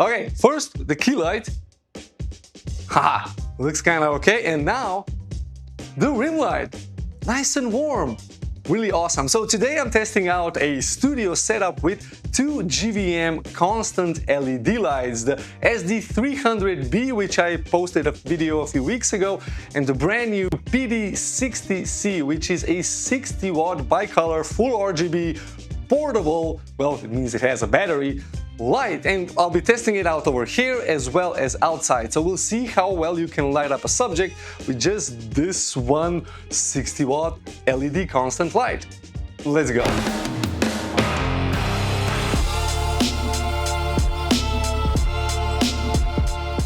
Okay, first the key light. Haha, looks kind of okay. And now the rim light, nice and warm. Really awesome. So today I'm testing out a studio setup with two GVM constant LED lights, the SD300B, which I posted a video a few weeks ago, and the brand new PD60C, which is a 60 watt bicolor full RGB portable, well, it means it has a battery, light, and I'll be testing it out over here as well as outside. So we'll see how well you can light up a subject with just this one 60 watt LED constant light. Let's go.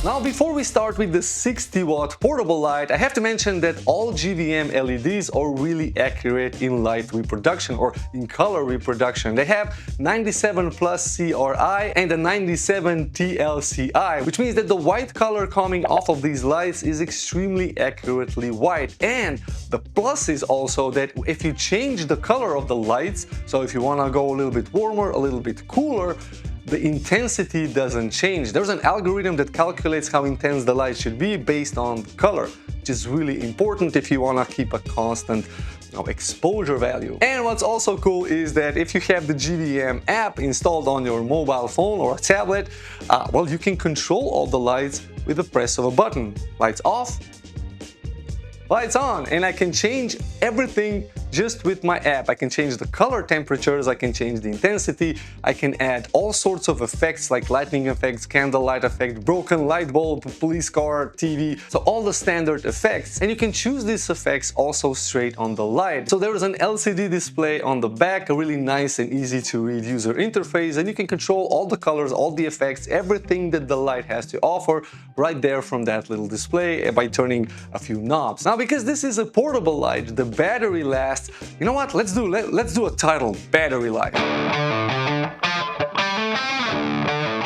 Now, before we start with the 60 watt portable light, I have to mention that all GVM LEDs are really accurate in light reproduction or in color reproduction. They have 97 plus CRI and a 97 TLCI, which means that the white color coming off of these lights is extremely accurately white. And the plus is also that if you change the color of the lights, so if you want to go a little bit warmer, a little bit cooler, the intensity doesn't change. There's an algorithm that calculates how intense the light should be based on color, which is really important if you want to keep a constant exposure value. And what's also cool is that if you have the GVM app installed on your mobile phone or tablet, well, you can control all the lights with the press of a button. Lights off, lights on, and I can change everything just with my app. I can change the color temperatures, I can change the intensity, I can add all sorts of effects like lightning effects, candlelight effect, broken light bulb, police car, TV, so all the standard effects. And you can choose these effects also straight on the light. So there is an LCD display on the back, a really nice and easy to read user interface, and you can control all the colors, all the effects, everything that the light has to offer right there from that little display by turning a few knobs. Now, because this is a portable light, the battery lasts, you know what, let's do a title, battery light.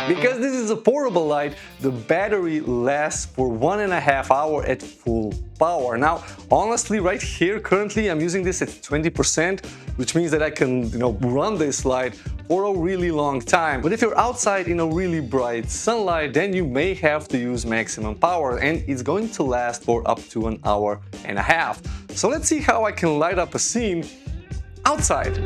Because this is a portable light, the battery lasts for 1.5 hours at full power. Now, honestly, right here, currently, I'm using this at 20%, which means that I can, run this light for a really long time. But if you're outside in a really bright sunlight, then you may have to use maximum power, and it's going to last for up to 1.5 hours. So let's see how I can light up a scene outside.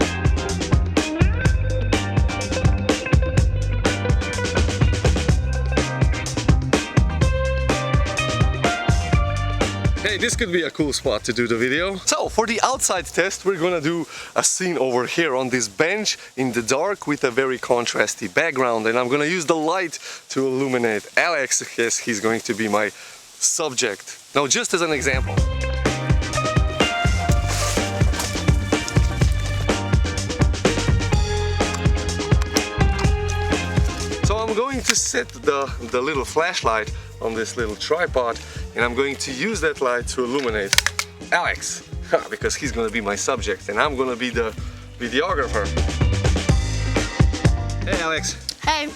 Hey, this could be a cool spot to do the video. So for the outside test, we're gonna do a scene over here on this bench in the dark with a very contrasty background, and I'm gonna use the light to illuminate Alex, as he's going to be my subject. Now, just as an example. So I'm going to set the little flashlight on this little tripod, and I'm going to use that light to illuminate Alex, because he's going to be my subject and I'm going to be the videographer. Hey Alex. Hey.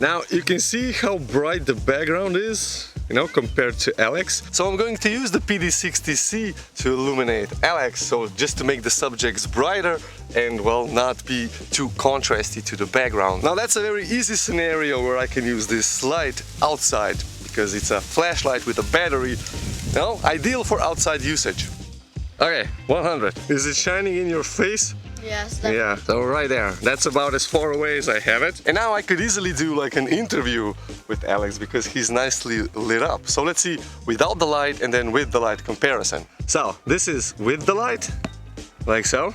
Now you can see how bright the background is, compared to Alex. So I'm going to use the PD60C to illuminate Alex, so just to make the subjects brighter and, well, not be too contrasty to the background. Now that's a very easy scenario where I can use this light outside, because it's a flashlight with a battery, ideal for outside usage. Okay, 100. Is it shining in your face? Yes, definitely. Yeah, so right there. That's about as far away as I have it. And now I could easily do like an interview with Alex because he's nicely lit up. So let's see without the light and then with the light comparison. So this is with the light, like so.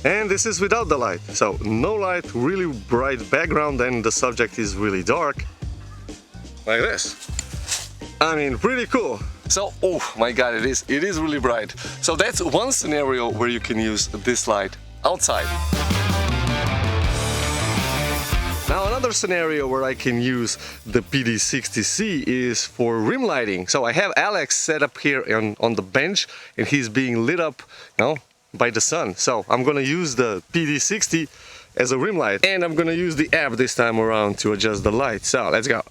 And this is without the light. So no light, really bright background, and the subject is really dark. Like this. I mean, pretty cool. So, oh my god, it is really bright. So that's one scenario where you can use this light outside. Now another scenario where I can use the PD60C is for rim lighting. So I have Alex set up here on the bench, and he's being lit up, by the sun. So I'm gonna use the PD60 as a rim light, and I'm gonna use the app this time around to adjust the light. So let's go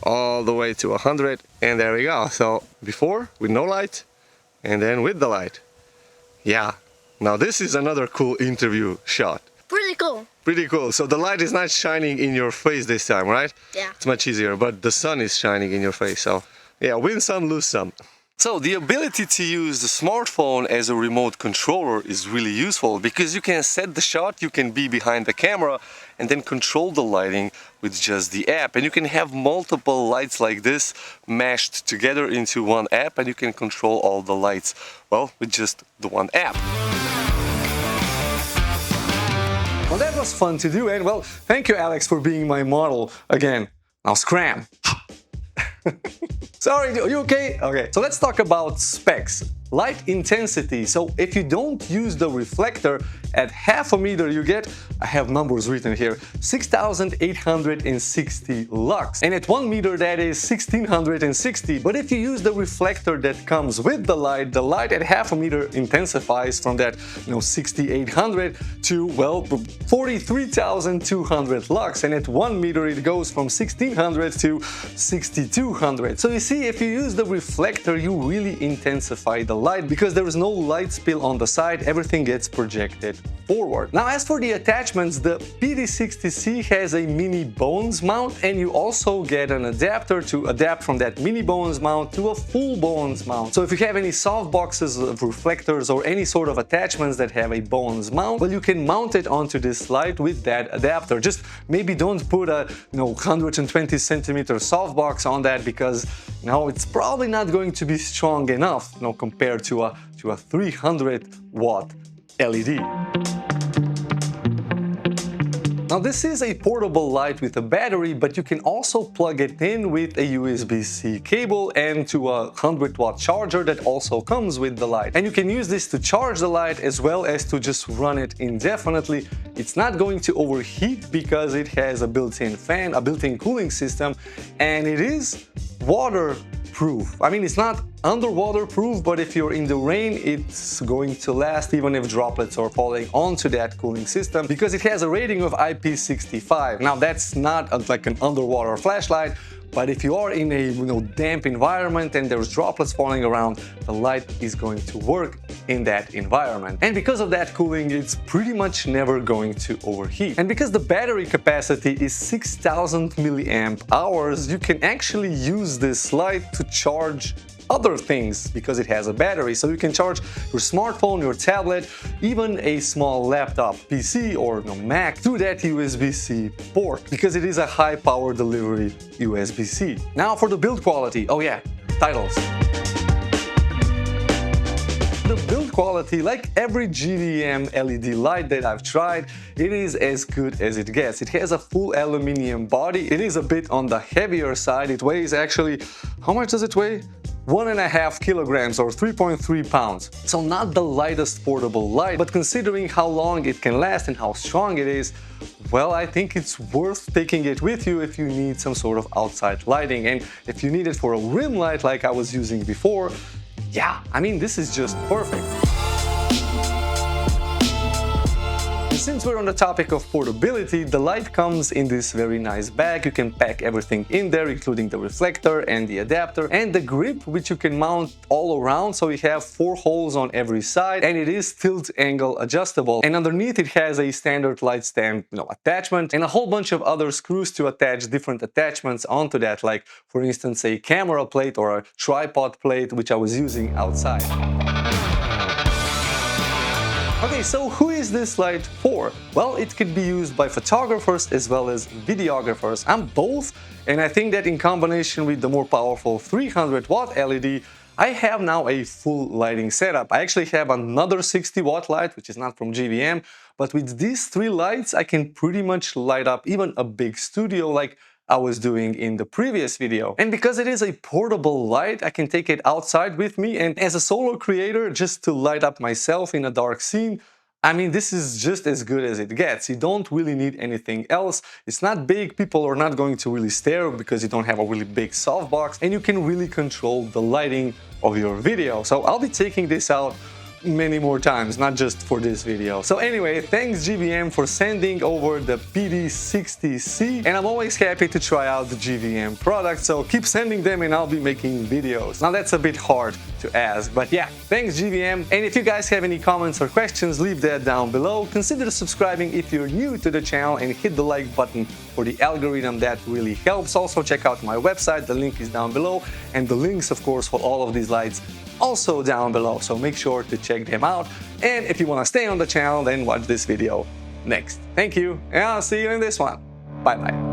all the way to 100, and there we go. So before with no light, and then with the light. Yeah, now this is another cool interview shot. Pretty cool. Pretty cool. So the light is not shining in your face this time, right? Yeah. It's much easier, but the sun is shining in your face. So yeah, win some, lose some. So the ability to use the smartphone as a remote controller is really useful because you can set the shot, you can be behind the camera and then control the lighting with just the app. And you can have multiple lights like this mashed together into one app and you can control all the lights, well, with just the one app. Well, that was fun to do, and well, thank you, Alex, for being my model again. Now scram. Sorry, are you okay? Okay, so let's talk about specs. Light intensity. So if you don't use the reflector at 0.5 meter, you get, I have numbers written here, 6,860 lux. And at 1 meter, that is 1,660. But if you use the reflector that comes with the light at 0.5 meter intensifies from that, 6,800 to, well, 43,200 lux. And at 1 meter, it goes from 1,600 to 6,200. So you see, if you use the reflector, you really intensify the light because there is no light spill on the side, everything gets projected forward. Now, as for the attachments, the PD60C has a mini bones mount and you also get an adapter to adapt from that mini bones mount to a full bones mount. So if you have any soft boxes of reflectors or any sort of attachments that have a bones mount, well, you can mount it onto this light with that adapter. Just maybe don't put a 120 centimeter soft box on that because it's probably not going to be strong enough compared to a 300 watt LED. Now this is a portable light with a battery, but you can also plug it in with a USB-C cable and to a 100 watt charger that also comes with the light. And you can use this to charge the light as well as to just run it indefinitely. It's not going to overheat because it has a built-in fan, a built-in cooling system, and it is waterproof. I mean, it's not underwater proof, but if you're in the rain, it's going to last even if droplets are falling onto that cooling system because it has a rating of IP65. Now that's not like an underwater flashlight, but if you are in a damp environment and there's droplets falling around, the light is going to work in that environment. And because of that cooling, it's pretty much never going to overheat. And because the battery capacity is 6,000 milliamp hours, you can actually use this light to charge other things because it has a battery. So you can charge your smartphone, your tablet, even a small laptop, PC or Mac through that USB-C port because it is a high power delivery USB-C. Now for the build quality. Oh yeah, titles. The build quality, like every GVM LED light that I've tried, it is as good as it gets. It has a full aluminum body. It is a bit on the heavier side. It weighs actually, how much does it weigh? 1.5 kilograms or 3.3 pounds. So not the lightest portable light, but considering how long it can last and how strong it is, well, I think it's worth taking it with you if you need some sort of outside lighting. And if you need it for a rim light like I was using before, yeah, I mean, this is just perfect. Since we're on the topic of portability, the light comes in this very nice bag. You can pack everything in there, including the reflector and the adapter and the grip, which you can mount all around. So you have 4 holes on every side and it is tilt angle adjustable. And underneath it has a standard light stand attachment and a whole bunch of other screws to attach different attachments onto that, like for instance a camera plate or a tripod plate, which I was using outside. Okay, so who is this light for? Well, it could be used by photographers as well as videographers. I'm both, and I think that in combination with the more powerful 300 watt LED, I have now a full lighting setup. I actually have another 60 watt light, which is not from GVM, but with these 3 lights, I can pretty much light up even a big studio like I was doing in the previous video. And because it is a portable light, I can take it outside with me, and as a solo creator, just to light up myself in a dark scene, I mean, this is just as good as it gets. You don't really need anything else. It's not big, people are not going to really stare because you don't have a really big softbox, and you can really control the lighting of your video. So I'll be taking this out many more times, not just for this video. So anyway, thanks GVM for sending over the PD60C, and I'm always happy to try out the GVM products, so keep sending them and I'll be making videos. Now that's a bit hard to ask, but yeah, thanks GVM. And if you guys have any comments or questions, leave that down below. Consider subscribing if you're new to the channel and hit the like button for the algorithm. That really helps. Also check out my website, the link is down below, and the links of course for all of these lights also down below, so make sure to check them out. And if you want to stay on the channel, then watch this video next. Thank you, and I'll see you in this one. Bye bye.